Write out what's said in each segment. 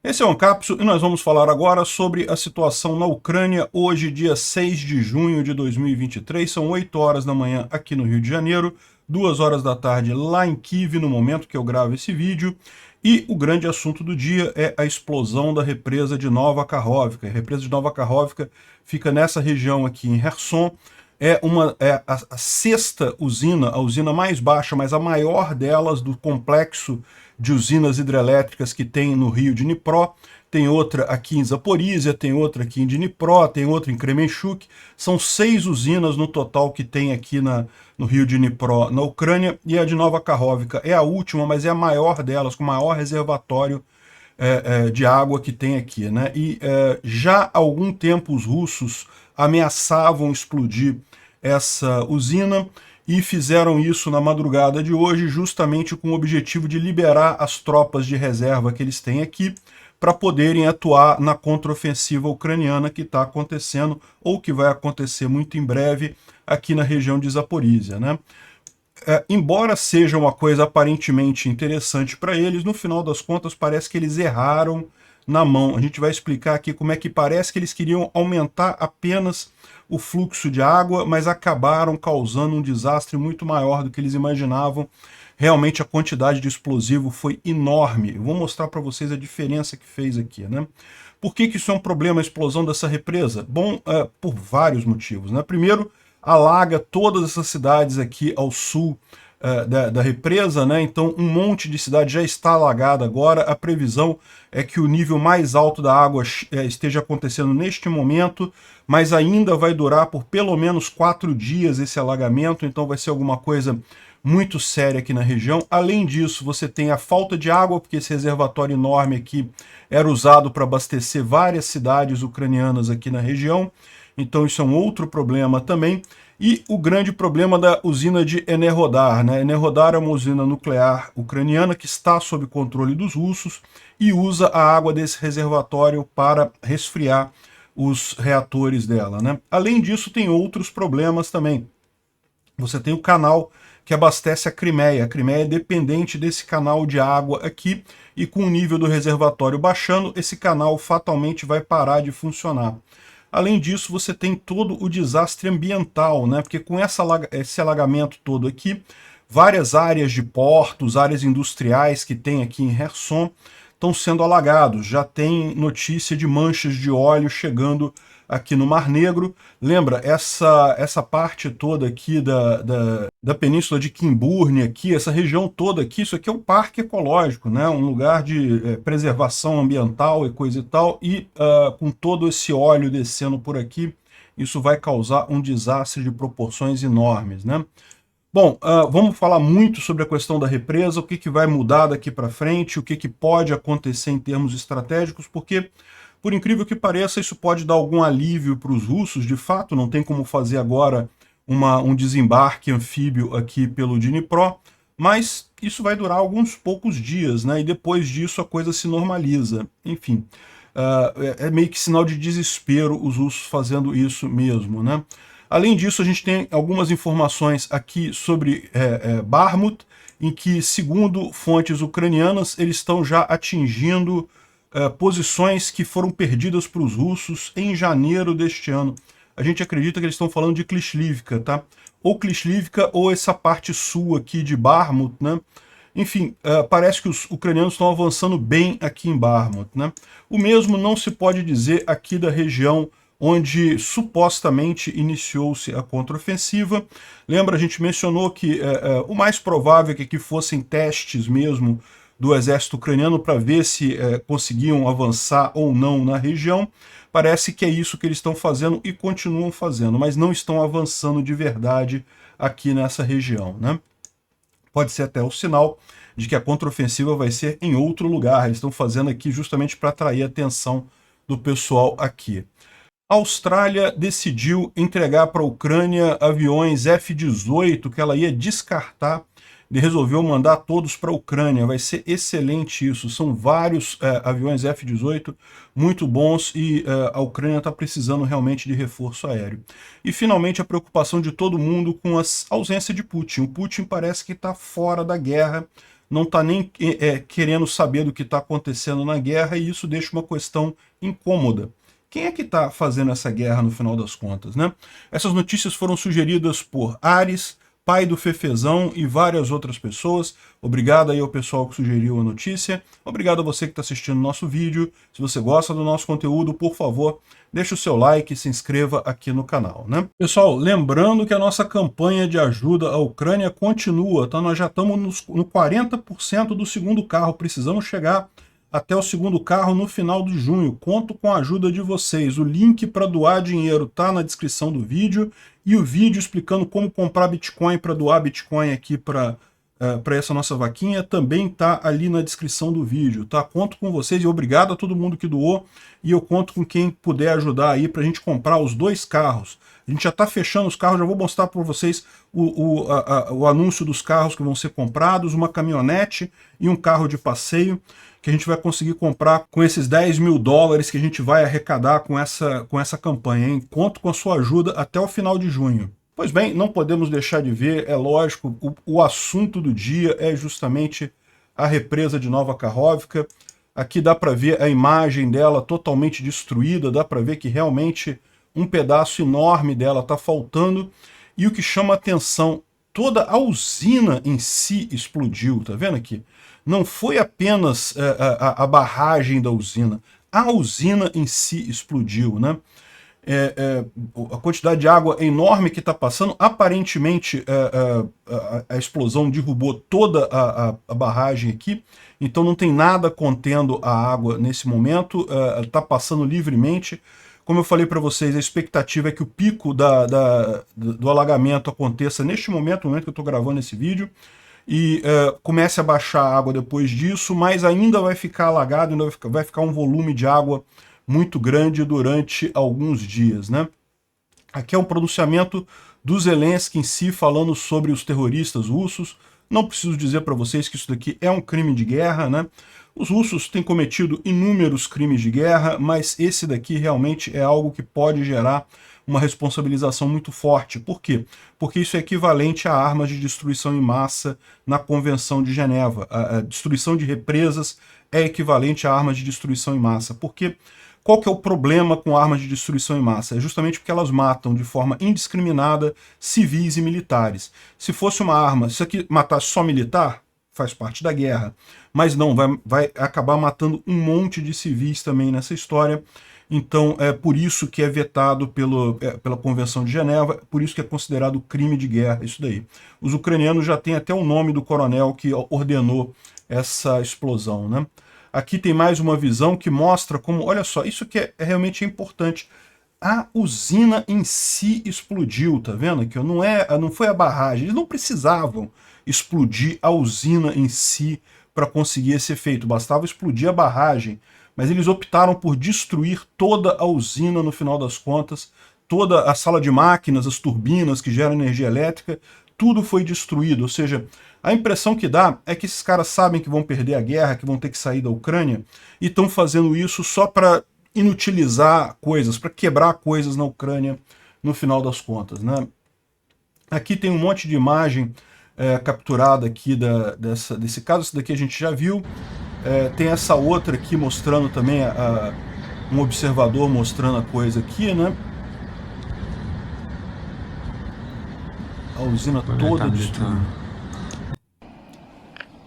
Esse é o Ancapso e nós vamos falar agora sobre a situação na Ucrânia, hoje, dia 6 de junho de 2023, são 8 horas da manhã aqui no Rio de Janeiro, 2 horas da tarde lá em Kiev, no momento que eu gravo esse vídeo, e o grande assunto do dia é a explosão da represa de Nova Kakhovka. A represa de Nova Kakhovka fica nessa região aqui em Kherson, é a sexta usina, a usina mais baixa, mas a maior delas do complexo de usinas hidrelétricas que tem no rio de Dnipro. Tem outra aqui em Zaporizhia, tem outra aqui em Dnipro, tem outra em Kremenchuk. São 6 usinas no total que tem aqui no rio de Dnipro, na Ucrânia, e a de Nova Kakhovka é a última, mas é a maior delas, com o maior reservatório de água que tem aqui, né? E já há algum tempo os russos ameaçavam explodir essa usina e fizeram isso na madrugada de hoje justamente com o objetivo de liberar as tropas de reserva que eles têm aqui para poderem atuar na contraofensiva ucraniana que está acontecendo ou que vai acontecer muito em breve aqui na região de Zaporizhia, né? Embora seja uma coisa aparentemente interessante para eles, no final das contas parece que eles erraram na mão. A gente vai explicar aqui como é que parece que eles queriam aumentar apenas o fluxo de água, mas acabaram causando um desastre muito maior do que eles imaginavam. Realmente a quantidade de explosivo foi enorme. Eu vou mostrar para vocês a diferença que fez aqui, né? Por que isso é um problema, a explosão dessa represa? Bom, por vários motivos, né? Primeiro, alaga todas essas cidades aqui ao sul da represa, né? Então um monte de cidade já está alagada agora. A previsão é que o nível mais alto da água esteja acontecendo neste momento, mas ainda vai durar por pelo menos 4 dias esse alagamento, então vai ser alguma coisa muito séria aqui na região. Além disso, você tem a falta de água, porque esse reservatório enorme aqui era usado para abastecer várias cidades ucranianas aqui na região, então isso é um outro problema também. E o grande problema da usina de Enerhodar, né? Enerhodar é uma usina nuclear ucraniana que está sob controle dos russos e usa a água desse reservatório para resfriar os reatores dela, né? Além disso, tem outros problemas também. Você tem o canal que abastece a Crimeia. A Crimeia é dependente desse canal de água aqui, e com o nível do reservatório baixando, esse canal fatalmente vai parar de funcionar. Além disso, você tem todo o desastre ambiental, né? Porque com esse alagamento todo aqui, várias áreas de portos, áreas industriais que tem aqui em Kherson estão sendo alagados. Já tem notícia de manchas de óleo chegando aqui no Mar Negro. Lembra, essa parte toda aqui da península de Kimburne, aqui, essa região toda aqui, isso aqui é um parque ecológico, né? Um lugar de preservação ambiental e coisa e tal, e com todo esse óleo descendo por aqui, isso vai causar um desastre de proporções enormes, né? Bom, vamos falar muito sobre a questão da represa, o que vai mudar daqui para frente, o que pode acontecer em termos estratégicos, porque, por incrível que pareça, isso pode dar algum alívio para os russos. De fato, não tem como fazer agora um desembarque anfíbio aqui pelo Dnipro, mas isso vai durar alguns poucos dias, né? E depois disso a coisa se normaliza. Enfim, é meio que sinal de desespero os russos fazendo isso mesmo, né? Além disso, a gente tem algumas informações aqui sobre Bakhmut, em que, segundo fontes ucranianas, eles estão já atingindo posições que foram perdidas para os russos em janeiro deste ano. A gente acredita que eles estão falando de Klishivka, tá? Ou Klishivka ou essa parte sul aqui de Bakhmut, né? Enfim, parece que os ucranianos estão avançando bem aqui em Bakhmut, né? O mesmo não se pode dizer aqui da região onde supostamente iniciou-se a contraofensiva. Lembra, a gente mencionou que o mais provável é que aqui fossem testes mesmo do exército ucraniano para ver se conseguiam avançar ou não na região. Parece que é isso que eles estão fazendo e continuam fazendo, mas não estão avançando de verdade aqui nessa região, né? Pode ser até o sinal de que a contraofensiva vai ser em outro lugar. Eles estão fazendo aqui justamente para atrair a atenção do pessoal aqui. A Austrália decidiu entregar para a Ucrânia aviões F-18 que ela ia descartar e resolveu mandar todos para a Ucrânia. Vai ser excelente isso. São vários aviões F-18 muito bons e a Ucrânia está precisando realmente de reforço aéreo. E finalmente a preocupação de todo mundo com a ausência de Putin. O Putin parece que está fora da guerra, não está nem querendo saber do que está acontecendo na guerra, e isso deixa uma questão incômoda. Quem é que está fazendo essa guerra no final das contas, né? Essas notícias foram sugeridas por Ares, pai do Fefezão e várias outras pessoas. Obrigado aí ao pessoal que sugeriu a notícia. Obrigado a você que está assistindo o nosso vídeo. Se você gosta do nosso conteúdo, por favor, deixe o seu like e se inscreva aqui no canal, né? Pessoal, lembrando que a nossa campanha de ajuda à Ucrânia continua, tá? Nós já estamos no 40% do segundo carro. Precisamos chegar até o segundo carro no final de junho. Conto com a ajuda de vocês. O link para doar dinheiro está na descrição do vídeo, e o vídeo explicando como comprar Bitcoin para doar Bitcoin aqui para essa nossa vaquinha também está ali na descrição do vídeo, tá? Conto com vocês e obrigado a todo mundo que doou, e eu conto com quem puder ajudar aí para a gente comprar os 2 carros. A gente já está fechando os carros, já vou mostrar para vocês o anúncio dos carros que vão ser comprados, uma caminhonete e um carro de passeio, que a gente vai conseguir comprar com esses 10 mil dólares que a gente vai arrecadar com essa campanha, hein? Conto com a sua ajuda até o final de junho. Pois bem, não podemos deixar de ver, é lógico, o assunto do dia é justamente a represa de Nova Kakhovka. Aqui dá para ver a imagem dela totalmente destruída, dá para ver que realmente um pedaço enorme dela está faltando, e o que chama atenção, toda a usina em si explodiu, tá vendo aqui? Não foi apenas a barragem da usina, a usina em si explodiu, né? A quantidade de água enorme que está passando, aparentemente a explosão derrubou toda a barragem aqui, então não tem nada contendo a água nesse momento, está passando livremente. Como eu falei para vocês, a expectativa é que o pico do alagamento aconteça neste momento, no momento que eu estou gravando esse vídeo, e comece a baixar a água depois disso, mas ainda vai ficar alagado, ainda vai ficar um volume de água muito grande durante alguns dias, né? Aqui é um pronunciamento do Zelensky em si, falando sobre os terroristas russos. Não preciso dizer para vocês que isso daqui é um crime de guerra, né? Os russos têm cometido inúmeros crimes de guerra, mas esse daqui realmente é algo que pode gerar uma responsabilização muito forte. Por quê? Porque isso é equivalente a armas de destruição em massa na Convenção de Geneva. A destruição de represas é equivalente a armas de destruição em massa. Porque qual que é o problema com armas de destruição em massa? É justamente porque elas matam de forma indiscriminada civis e militares. Se fosse uma arma, se aqui matasse só militar, faz parte da guerra. Mas não, vai acabar matando um monte de civis também nessa história. Então é por isso que é vetado pela Convenção de Geneva, por isso que é considerado crime de guerra isso daí. Os ucranianos já têm até o nome do coronel que ordenou essa explosão, né? Aqui tem mais uma visão que mostra como, olha só, isso que é realmente importante. A usina em si explodiu, tá vendo aqui? Não foi a barragem, eles não precisavam explodir a usina em si para conseguir esse efeito, bastava explodir a barragem, mas eles optaram por destruir toda a usina no final das contas, toda a sala de máquinas, as turbinas que geram energia elétrica, tudo foi destruído, ou seja, a impressão que dá é que esses caras sabem que vão perder a guerra, que vão ter que sair da Ucrânia, e estão fazendo isso só para inutilizar coisas, para quebrar coisas na Ucrânia no final das contas, né? Aqui tem um monte de imagem capturada aqui desse caso, esse daqui a gente já viu. Tem essa outra aqui mostrando também, um observador mostrando a coisa aqui, né? A usina toda destruída.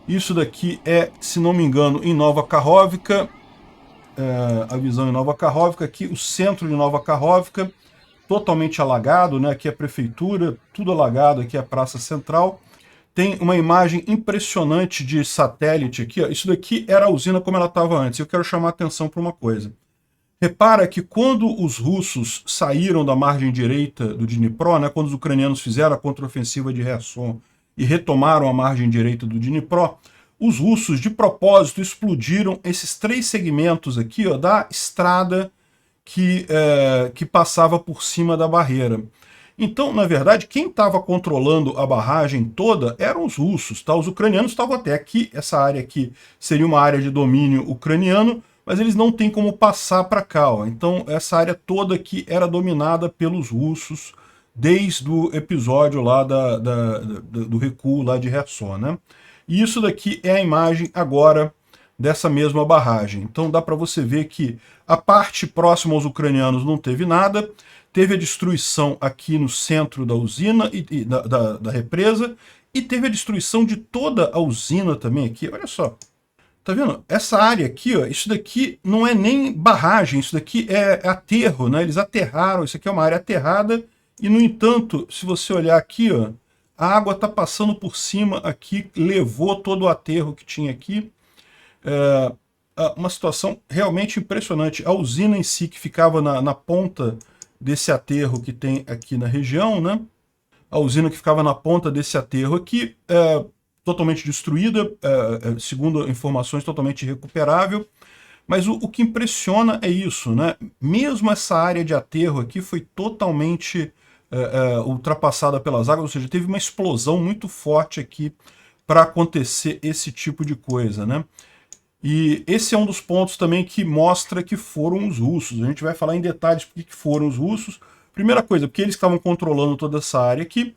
Isso daqui é, se não me engano, em Nova Kakhovka, a visão em Nova Kakhovka, aqui o centro de Nova Kakhovka, totalmente alagado, né? Aqui é a prefeitura, tudo alagado, aqui é a praça central. Tem uma imagem impressionante de satélite aqui, ó. Isso daqui era a usina como ela estava antes. Eu quero chamar a atenção para uma coisa. Repara que quando os russos saíram da margem direita do Dnipro, né, quando os ucranianos fizeram a contraofensiva de Kherson e retomaram a margem direita do Dnipro, os russos, de propósito, explodiram esses 3 segmentos aqui, ó, da estrada que passava por cima da barreira. Então, na verdade, quem estava controlando a barragem toda eram os russos, tá? Os ucranianos estavam até aqui, essa área aqui seria uma área de domínio ucraniano, mas eles não têm como passar para cá, ó. Então, essa área toda aqui era dominada pelos russos desde o episódio lá do recuo lá de Kherson, né? E isso daqui é a imagem agora dessa mesma barragem. Então dá para você ver que a parte próxima aos ucranianos não teve nada, teve a destruição aqui no centro da usina e da represa, e teve a destruição de toda a usina também aqui. Olha só, tá vendo? Essa área aqui, ó, isso daqui não é nem barragem, isso daqui é aterro, né? Eles aterraram, isso aqui é uma área aterrada, e no entanto, se você olhar aqui, ó, a água está passando por cima aqui, levou todo o aterro que tinha aqui. Uma situação realmente impressionante. A usina em si, que ficava na ponta desse aterro que tem aqui na região, né? A usina que ficava na ponta desse aterro aqui, totalmente destruída, segundo informações, totalmente irrecuperável. Mas o que impressiona é isso, né? Mesmo essa área de aterro aqui foi totalmente ultrapassada pelas águas, ou seja, teve uma explosão muito forte aqui para acontecer esse tipo de coisa, né? E esse é um dos pontos também que mostra que foram os russos. A gente vai falar em detalhes por que foram os russos. Primeira coisa, porque eles estavam controlando toda essa área aqui.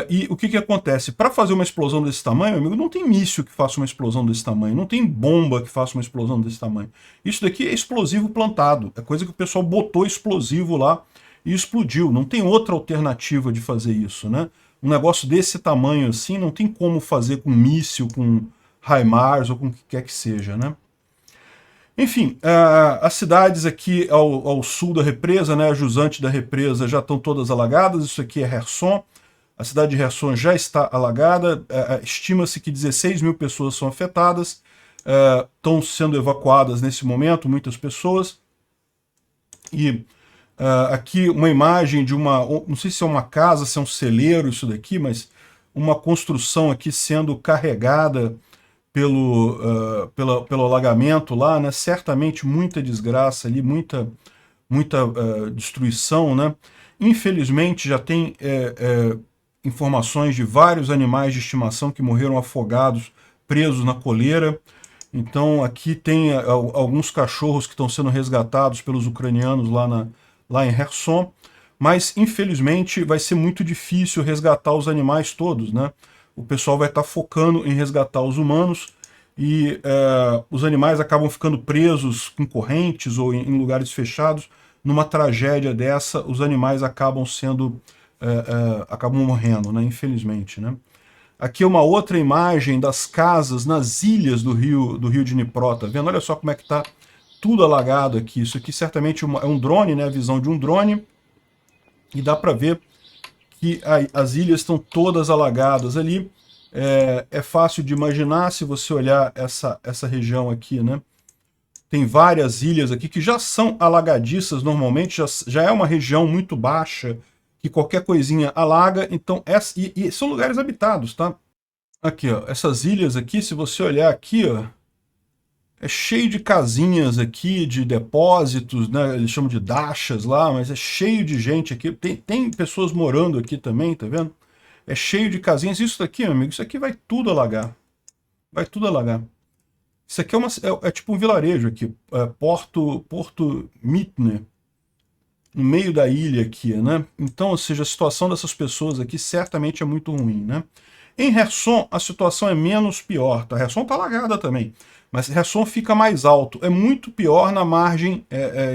E o que acontece? Para fazer uma explosão desse tamanho, meu amigo, não tem míssil que faça uma explosão desse tamanho, não tem bomba que faça uma explosão desse tamanho. Isso daqui é explosivo plantado, é coisa que o pessoal botou explosivo lá e explodiu. Não tem outra alternativa de fazer isso, né? Um negócio desse tamanho assim, não tem como fazer com míssil, com HIMARS ou com o que quer que seja, né? Enfim, as cidades aqui ao sul da represa, né, a jusante da represa, já estão todas alagadas. Isso aqui é Kherson. A cidade de Kherson já está alagada. Estima-se que 16 mil pessoas são afetadas. Estão sendo evacuadas nesse momento, muitas pessoas. E aqui uma imagem de uma, não sei se é uma casa, se é um celeiro isso daqui, mas uma construção aqui sendo carregada pelo alagamento lá, né? Certamente muita desgraça ali, muita destruição, né? Infelizmente já tem informações de vários animais de estimação que morreram afogados, presos na coleira. Então aqui tem alguns cachorros que estão sendo resgatados pelos ucranianos lá em Kherson, mas infelizmente vai ser muito difícil resgatar os animais todos, né? O pessoal vai estar focando em resgatar os humanos e os animais acabam ficando presos com correntes ou em lugares fechados. Numa tragédia dessa, os animais acabam acabam morrendo, né? Infelizmente, né? Aqui é uma outra imagem das casas nas ilhas do rio de Dnipro, tá vendo? Olha só como é que tá tudo alagado aqui. Isso aqui certamente é um drone, né? A visão de um drone. E dá para ver que as ilhas estão todas alagadas ali. É fácil de imaginar se você olhar essa região aqui, né? Tem várias ilhas aqui que já são alagadiças normalmente, já é uma região muito baixa, que qualquer coisinha alaga, então e são lugares habitados, tá? Aqui, ó, essas ilhas aqui, se você olhar aqui, ó, é cheio de casinhas aqui, de depósitos, né? Eles chamam de dachas lá, mas é cheio de gente aqui. Tem pessoas morando aqui também, tá vendo? É cheio de casinhas. Isso daqui, meu amigo, isso aqui vai tudo alagar. Vai tudo alagar. Isso aqui é tipo um vilarejo aqui, Porto Mitne, no meio da ilha aqui, né? Então, ou seja, a situação dessas pessoas aqui certamente é muito ruim, né? Em Kherson, a situação é menos pior, tá? Kherson tá alagada também, mas Kherson fica mais alto. É muito pior na margem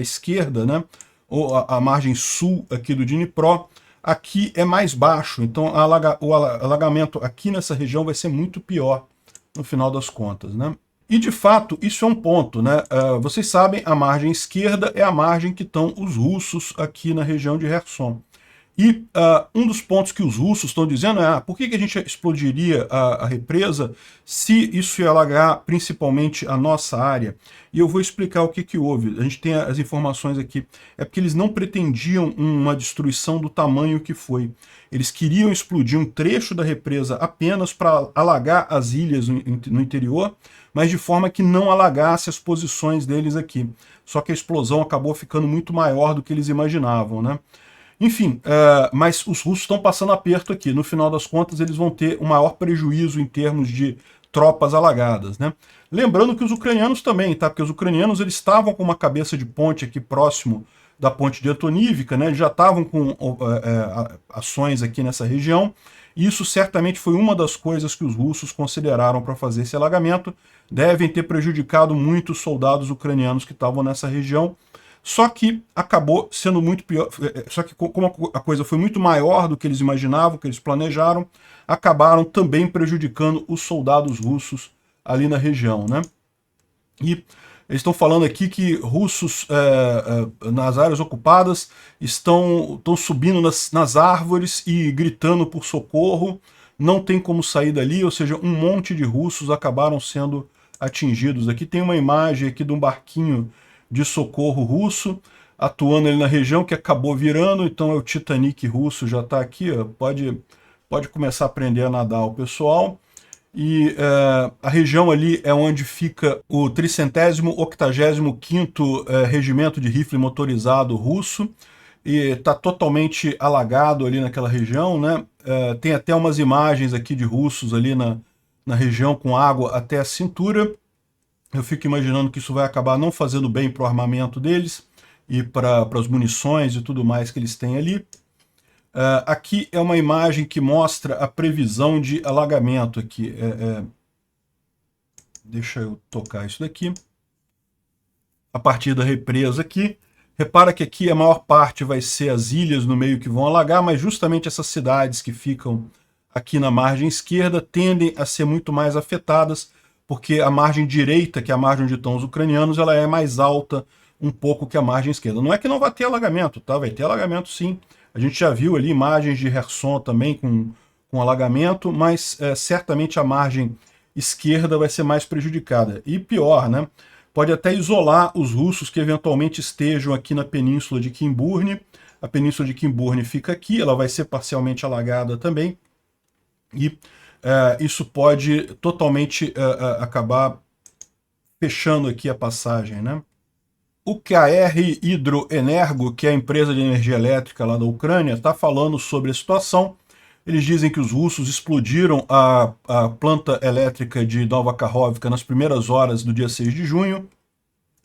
esquerda, né? Ou a margem sul aqui do Dnipro. Aqui é mais baixo, então o alagamento aqui nessa região vai ser muito pior no final das contas, né? E de fato, isso é um ponto, né? Vocês sabem, a margem esquerda é a margem que estão os russos aqui na região de Kherson. E um dos pontos que os russos estão dizendo é por que a gente explodiria a represa se isso ia alagar principalmente a nossa área? E eu vou explicar o que houve. A gente tem as informações aqui. É porque eles não pretendiam uma destruição do tamanho que foi. Eles queriam explodir um trecho da represa apenas para alagar as ilhas no interior, mas de forma que não alagasse as posições deles aqui. Só que a explosão acabou ficando muito maior do que eles imaginavam, né? Enfim, mas os russos estão passando aperto aqui. No final das contas, eles vão ter um maior prejuízo em termos de tropas alagadas, né? Lembrando que os ucranianos também, tá? Porque os ucranianos eles estavam com uma cabeça de ponte aqui próximo da ponte de Antonivka, né? Eles já estavam com ações aqui nessa região. e isso certamente foi uma das coisas que os russos consideraram para fazer esse alagamento. Devem ter prejudicado muito os soldados ucranianos que estavam nessa região, só que acabou sendo muito pior, só que como a coisa foi muito maior do que eles imaginavam, que eles planejaram, acabaram também prejudicando os soldados russos ali na região, né? E eles estão falando aqui que russos nas áreas ocupadas estão subindo nas árvores e gritando por socorro, não tem como sair dali, ou seja, um monte de russos acabaram sendo atingidos. Aqui tem uma imagem aqui de um barquinho de socorro russo atuando ali na região, que acabou virando, então é o Titanic russo, já está aqui, ó, pode começar a aprender a nadar o pessoal. E a região ali é onde fica o 385º Regimento de Rifle Motorizado Russo, e está totalmente alagado ali naquela região, né? Tem até umas imagens aqui de russos ali na região com água até a cintura. Eu fico imaginando que isso vai acabar não fazendo bem para o armamento deles e para as munições e tudo mais que eles têm ali. Aqui é uma imagem que mostra a previsão de alagamento aqui. Deixa eu tocar isso daqui. A partir da represa aqui. Repara que aqui a maior parte vai ser as ilhas no meio que vão alagar, mas justamente essas cidades que ficam aqui na margem esquerda tendem a ser muito mais afetadas, porque a margem direita, que é a margem onde estão os ucranianos, ela é mais alta um pouco que a margem esquerda. Não é que não vai ter alagamento, tá? Vai ter alagamento sim. A gente já viu ali imagens de Kherson também com alagamento, mas certamente a margem esquerda vai ser mais prejudicada. E pior, né? Pode até isolar os russos que eventualmente estejam aqui na península de Kimburne. A península de Kimburne fica aqui, ela vai ser parcialmente alagada também. E isso pode totalmente acabar fechando aqui a passagem, né? O KR Hidroenergo, que é a empresa de energia elétrica lá da Ucrânia, está falando sobre a situação. Eles dizem que os russos explodiram a planta elétrica de Nova Kakhovka nas primeiras horas do dia 6 de junho.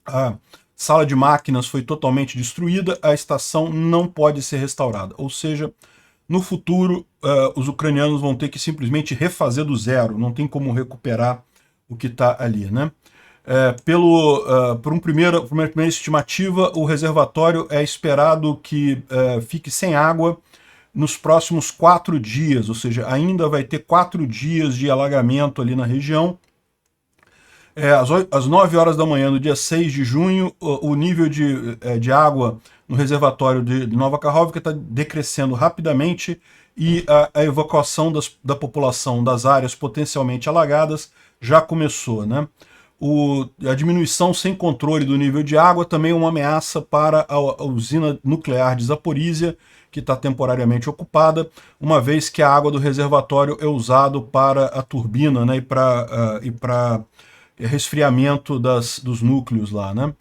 A sala de máquinas foi totalmente destruída, a estação não pode ser restaurada. Ou seja, no futuro, os ucranianos vão ter que simplesmente refazer do zero, não tem como recuperar o que está ali, né? Por uma primeira estimativa, o reservatório é esperado que fique sem água nos próximos 4 dias, ou seja, ainda vai ter 4 dias de alagamento ali na região. Às 9 horas da manhã, no dia 6 de junho, o nível de água no reservatório de Nova Kakhovka está decrescendo rapidamente e a evacuação da população das áreas potencialmente alagadas já começou, né? A diminuição sem controle do nível de água também é uma ameaça para a usina nuclear de Zaporizhia, que está temporariamente ocupada, uma vez que a água do reservatório é usada para a turbina, né, e para resfriamento dos núcleos lá, né?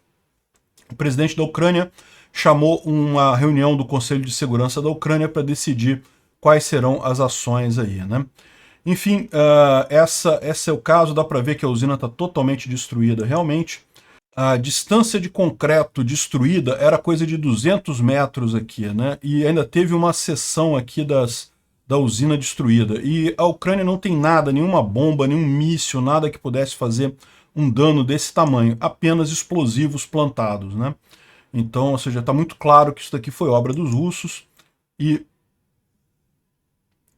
O presidente da Ucrânia chamou uma reunião do Conselho de Segurança da Ucrânia para decidir quais serão as ações aí, né? Enfim, esse é o caso, dá para ver que a usina está totalmente destruída realmente. A distância de concreto destruída era coisa de 200 metros aqui, né? E ainda teve uma seção aqui da usina destruída. E a Ucrânia não tem nada, nenhuma bomba, nenhum míssil, nada que pudesse fazer um dano desse tamanho, apenas explosivos plantados, né? Então, ou seja, está muito claro que isso daqui foi obra dos russos. E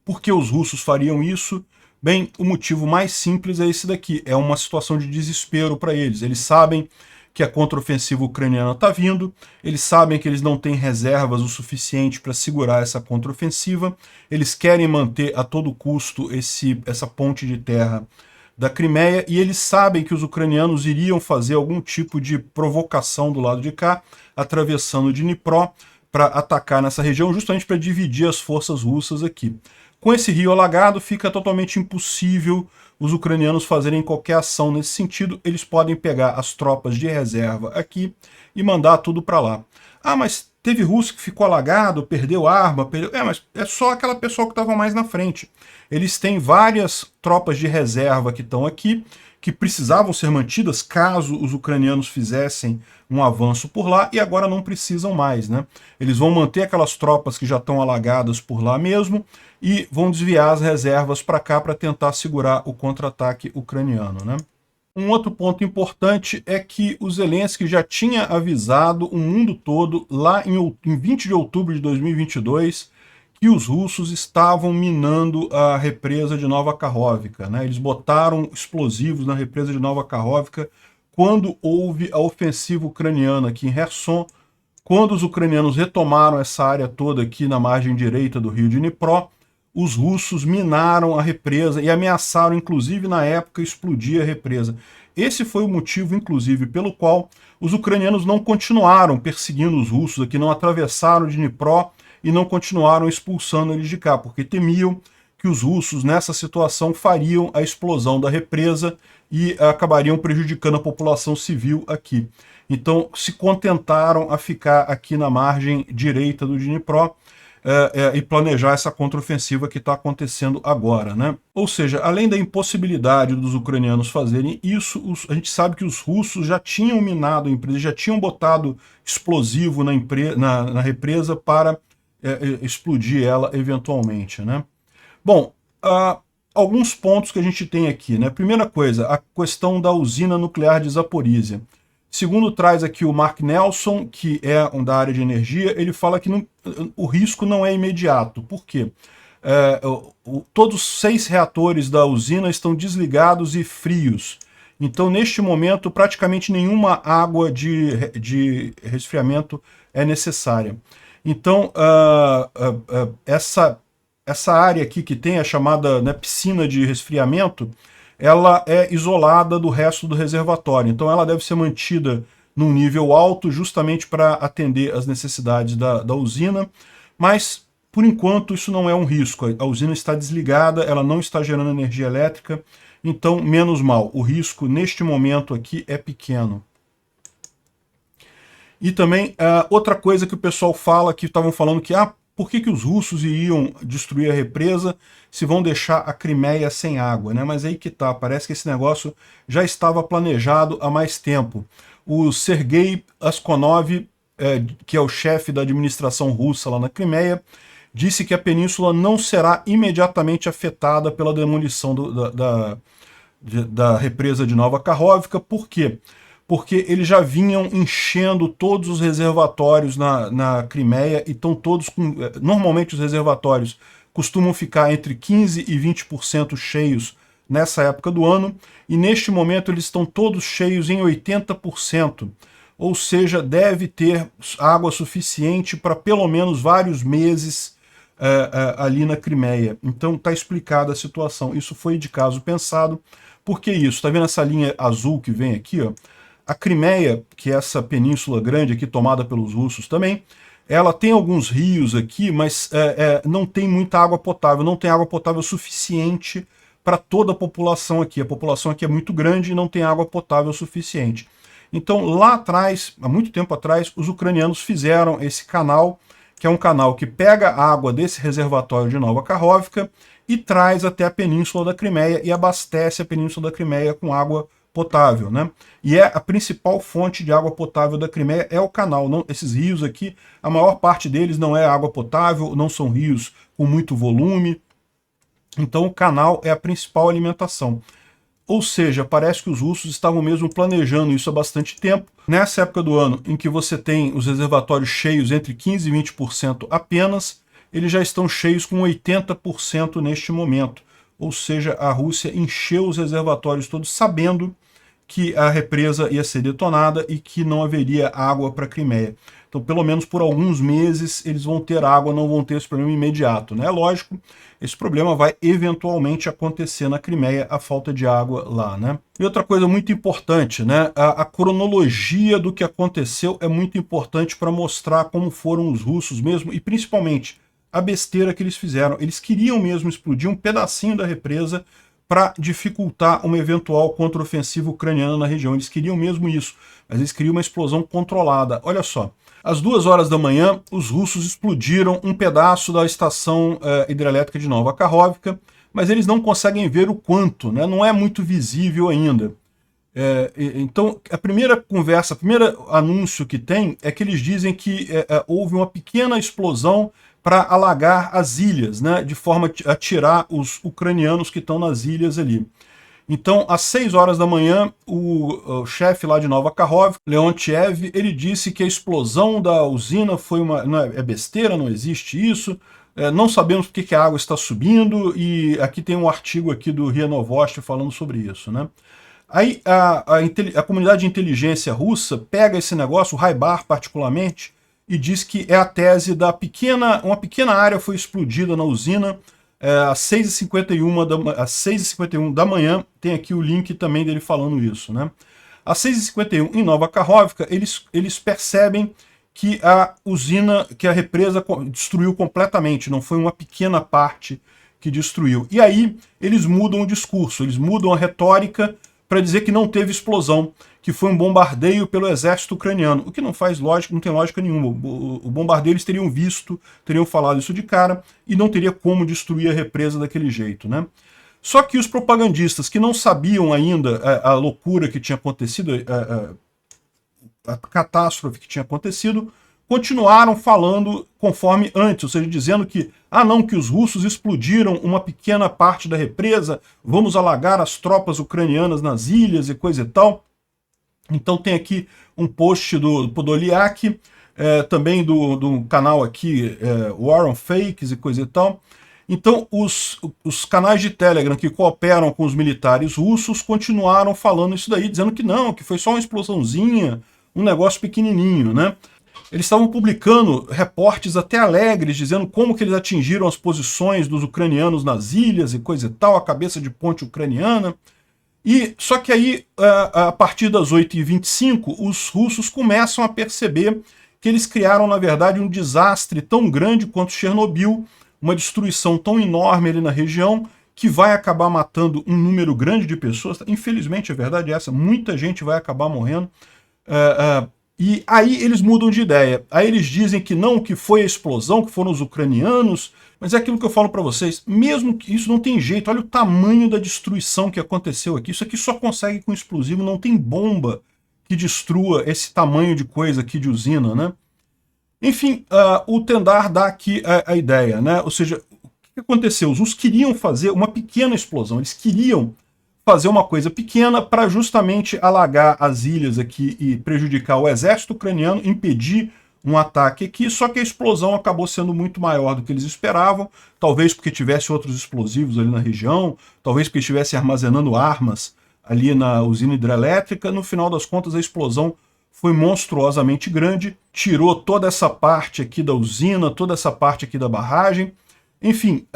por que os russos fariam isso? Bem, o motivo mais simples é esse daqui. É uma situação de desespero para eles. Eles sabem que a contraofensiva ucraniana está vindo, eles sabem que eles não têm reservas o suficiente para segurar essa contraofensiva, eles querem manter a todo custo essa ponte de terra da Crimeia, e eles sabem que os ucranianos iriam fazer algum tipo de provocação do lado de cá, atravessando o Dnipro, para atacar nessa região, justamente para dividir as forças russas aqui. Com esse rio alagado, fica totalmente impossível os ucranianos fazerem qualquer ação nesse sentido. Eles podem pegar as tropas de reserva aqui e mandar tudo para lá. Ah, mas teve russo que ficou alagado, perdeu arma, mas é só aquela pessoa que estava mais na frente. Eles têm várias tropas de reserva que estão aqui, que precisavam ser mantidas caso os ucranianos fizessem um avanço por lá, e agora não precisam mais, né? Eles vão manter aquelas tropas que já estão alagadas por lá mesmo e vão desviar as reservas para cá para tentar segurar o contra-ataque ucraniano, né? Um outro ponto importante é que o Zelensky já tinha avisado o mundo todo, lá em 20 de outubro de 2022, que os russos estavam minando a represa de Nova Kakhovka, né? Eles botaram explosivos na represa de Nova Kakhovka quando houve a ofensiva ucraniana aqui em Kherson, quando os ucranianos retomaram essa área toda aqui na margem direita do rio de Dnipro. Os russos minaram a represa e ameaçaram, inclusive na época, explodir a represa. Esse foi o motivo, inclusive, pelo qual os ucranianos não continuaram perseguindo os russos aqui, não atravessaram de Dnipro e não continuaram expulsando eles de cá, porque temiam que os russos, nessa situação, fariam a explosão da represa e acabariam prejudicando a população civil aqui. Então, se contentaram a ficar aqui na margem direita do Dnipro, e planejar essa contraofensiva que está acontecendo agora, né? Ou seja, além da impossibilidade dos ucranianos fazerem isso, a gente sabe que os russos já tinham minado a empresa, já tinham botado explosivo na represa para explodir ela eventualmente, né? Bom, alguns pontos que a gente tem aqui, né? Primeira coisa, a questão da usina nuclear de Zaporizhia. Segundo traz aqui o Mark Nelson, que é da área de energia, ele fala que o risco não é imediato. Por quê? Todos os 6 reatores da usina estão desligados e frios. Então, neste momento, praticamente nenhuma água de resfriamento é necessária. Então, essa área aqui que tem a chamada, né, piscina de resfriamento, ela é isolada do resto do reservatório. Então ela deve ser mantida num nível alto justamente para atender às necessidades da usina, mas por enquanto isso não é um risco. A usina está desligada, ela não está gerando energia elétrica, então menos mal. O risco neste momento aqui é pequeno. E também outra coisa que o pessoal fala, que estavam falando que por que os russos iriam destruir a represa se vão deixar a Crimeia sem água, né? Mas aí que tá, parece que esse negócio já estava planejado há mais tempo. O Sergei Askonov, que é o chefe da administração russa lá na Crimeia, disse que a península não será imediatamente afetada pela demolição da represa de Nova Kakhovka. Por quê? Porque eles já vinham enchendo todos os reservatórios na Crimeia e estão todos com... Normalmente os reservatórios costumam ficar entre 15% e 20% cheios nessa época do ano, e neste momento eles estão todos cheios em 80%, ou seja, deve ter água suficiente para pelo menos vários meses ali na Crimeia. Então está explicada a situação. Isso foi de caso pensado. Por que isso? Está vendo essa linha azul que vem aqui, ó? A Crimeia, que é essa península grande aqui tomada pelos russos também, ela tem alguns rios aqui, mas não tem muita água potável, não tem água potável suficiente para toda a população aqui. A população aqui é muito grande e não tem água potável suficiente. Então lá atrás, há muito tempo atrás, os ucranianos fizeram esse canal, que é um canal que pega a água desse reservatório de Nova Kakhovka e traz até a península da Crimeia e abastece a península da Crimeia com água potável, né? E a principal fonte de água potável da Crimeia é o canal. Não, esses rios aqui, a maior parte deles não é água potável, não são rios com muito volume. Então o canal é a principal alimentação. Ou seja, parece que os russos estavam mesmo planejando isso há bastante tempo. Nessa época do ano em que você tem os reservatórios cheios entre 15% e 20% apenas, eles já estão cheios com 80% neste momento. Ou seja, a Rússia encheu os reservatórios todos sabendo que a represa ia ser detonada e que não haveria água para a Crimeia. Então, pelo menos por alguns meses, eles vão ter água, não vão ter esse problema imediato, né? Lógico, esse problema vai eventualmente acontecer na Crimeia, a falta de água lá, né? E outra coisa muito importante, né? A cronologia do que aconteceu é muito importante para mostrar como foram os russos mesmo, e principalmente a besteira que eles fizeram. Eles queriam mesmo explodir um pedacinho da represa para dificultar uma eventual contraofensiva ucraniana na região. Eles queriam mesmo isso, mas eles queriam uma explosão controlada. Olha só, às 2 horas da manhã, os russos explodiram um pedaço da estação hidrelétrica de Nova Kakhovka, mas eles não conseguem ver o quanto, né? Não é muito visível ainda. Então, a primeira conversa, o primeiro anúncio que tem é que eles dizem que houve uma pequena explosão para alagar as ilhas, né, de forma a tirar os ucranianos que estão nas ilhas ali. Então, às 6 horas da manhã, o chefe lá de Nova Kakhovka, Leontiev, ele disse que a explosão da usina foi é besteira, não existe isso, não sabemos por que a água está subindo, e aqui tem um artigo aqui do RIA Novosti falando sobre isso, né? Aí a comunidade de inteligência russa pega esse negócio, o Raibar particularmente, e diz que é a tese da uma pequena área foi explodida na usina às 6h51 da manhã, tem aqui o link também dele falando isso, né? Às 6h51 em Nova Kakhovka, eles percebem que a usina, que a represa destruiu completamente, não foi uma pequena parte que destruiu. E aí eles mudam o discurso, eles mudam a retórica para dizer que não teve explosão, que foi um bombardeio pelo exército ucraniano, o que não faz lógica, não tem lógica nenhuma. O bombardeio eles teriam visto, teriam falado isso de cara, e não teria como destruir a represa daquele jeito, né? Só que os propagandistas que não sabiam ainda a loucura que tinha acontecido, a catástrofe que tinha acontecido, continuaram falando conforme antes, ou seja, dizendo que, não, que os russos explodiram uma pequena parte da represa, vamos alagar as tropas ucranianas nas ilhas e coisa e tal. Então tem aqui um post do Podolyak, também do canal aqui, War on Fakes e coisa e tal. Então os canais de Telegram que cooperam com os militares russos continuaram falando isso daí, dizendo que não, que foi só uma explosãozinha, um negócio pequenininho, né? Eles estavam publicando reportes até alegres, dizendo como que eles atingiram as posições dos ucranianos nas ilhas e coisa e tal, a cabeça de ponte ucraniana. Só que aí, a partir das 8h25, os russos começam a perceber que eles criaram, na verdade, um desastre tão grande quanto Chernobyl, uma destruição tão enorme ali na região, que vai acabar matando um número grande de pessoas. Infelizmente, a verdade é essa, muita gente vai acabar morrendo. E aí eles mudam de ideia. Aí eles dizem que não, que foi a explosão, que foram os ucranianos, mas é aquilo que eu falo para vocês, mesmo que isso não tem jeito, olha o tamanho da destruição que aconteceu aqui. Isso aqui só consegue com explosivo, não tem bomba que destrua esse tamanho de coisa aqui de usina, né? Enfim, o Tendar dá aqui a ideia, né? Ou seja, o que aconteceu? Os russos queriam fazer uma pequena explosão, eles queriam fazer uma coisa pequena para justamente alagar as ilhas aqui e prejudicar o exército ucraniano, impedir um ataque aqui, só que a explosão acabou sendo muito maior do que eles esperavam, talvez porque tivesse outros explosivos ali na região, talvez porque estivesse armazenando armas ali na usina hidrelétrica. No final das contas, a explosão foi monstruosamente grande, tirou toda essa parte aqui da usina, toda essa parte aqui da barragem, enfim,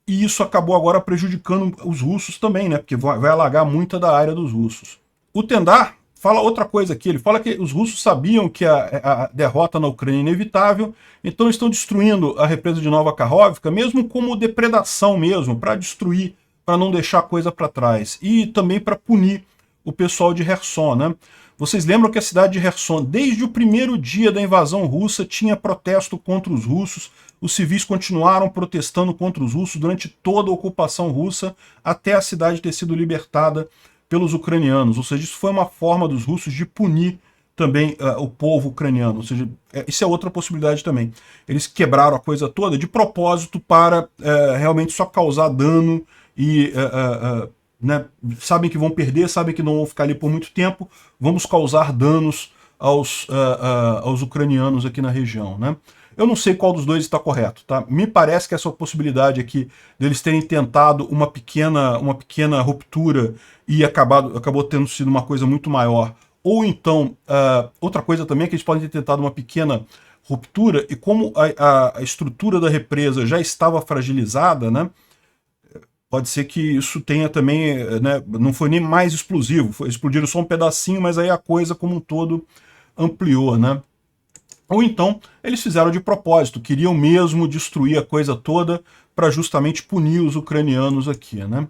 e isso acabou agora prejudicando os russos também, né? Porque vai alagar muita da área dos russos. O Tendar fala outra coisa aqui, ele fala que os russos sabiam que a derrota na Ucrânia é inevitável, então estão destruindo a represa de Nova Kakhovka, mesmo como depredação mesmo, para destruir, para não deixar coisa para trás, e também para punir o pessoal de Kherson, né? Vocês lembram que a cidade de Kherson, desde o primeiro dia da invasão russa, tinha protesto contra os russos, os civis continuaram protestando contra os russos durante toda a ocupação russa, até a cidade ter sido libertada pelos ucranianos. Ou seja, isso foi uma forma dos russos de punir também o povo ucraniano. Ou seja, isso é outra possibilidade também. Eles quebraram a coisa toda de propósito para realmente só causar dano e... né, sabem que vão perder, sabem que não vão ficar ali por muito tempo, vamos causar danos aos ucranianos aqui na região, né? Eu não sei qual dos dois está correto, tá? Me parece que essa possibilidade aqui deles terem tentado uma pequena ruptura e acabou tendo sido uma coisa muito maior. Ou então, outra coisa também é que eles podem ter tentado uma pequena ruptura e como a estrutura da represa já estava fragilizada, né? Pode ser que isso tenha também, né, não foi nem mais explosivo, explodiram só um pedacinho, mas aí a coisa como um todo ampliou, né? Ou então, eles fizeram de propósito, queriam mesmo destruir a coisa toda para justamente punir os ucranianos aqui, né?